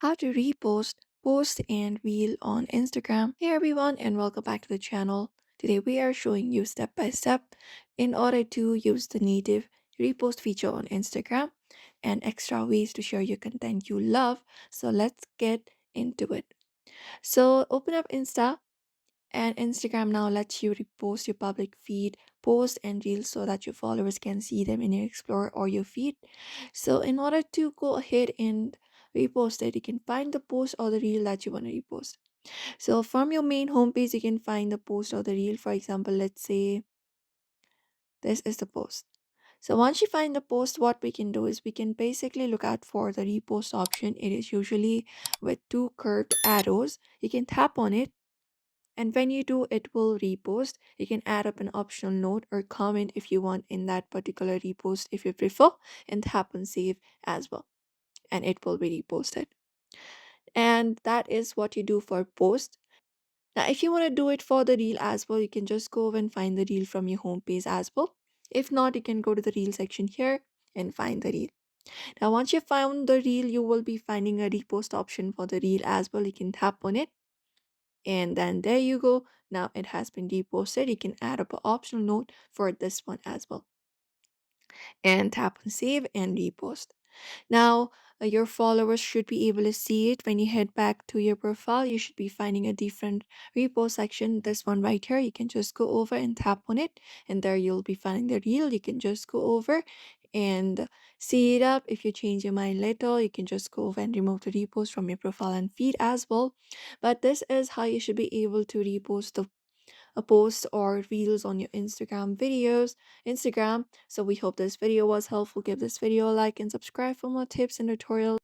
How to repost, post, and reel on Instagram. Hey everyone, and welcome back to the channel. Today we are showing you step by step in order to use the native repost feature on Instagram and extra ways to share your content you love. So let's get into it. So open up Insta, and Instagram now lets you repost your public feed, post and reels so that your followers can see them in your Explorer or your feed. So, in order to go ahead and repost it, you can find the post or the reel that you want to repost. So, from your main homepage, you can find the post or the reel. For example, let's say this is the post. So once you find the post, what we can do is we can basically look out for the repost option. It is usually with two curved arrows. You can tap on it, and when you do, it will repost. You can add up an optional note or comment if you want in that particular repost if you prefer, and tap on save as well. And it will be reposted. And that is what you do for post. Now, if you want to do it for the reel as well, you can just go and find the reel from your homepage as well. If not, you can go to the reel section here and find the reel. Now, once you found the reel, you will be finding a repost option for the reel as well. You can tap on it, and then there you go. Now it has been reposted. You can add up an optional note for this one as well, and tap on save and repost. Now, your followers should be able to see it when you head back to your profile. You should be finding a different repost section. This one right here, you can just go over and tap on it, and there you'll be finding the reel. You can just go over and see it up. If you change your mind later, you can just go over and remove the repost from your profile and feed as well. But this is how you should be able to repost the a post or reels on your Instagram. So we hope this video was helpful. Give this video a like and subscribe for more tips and tutorials.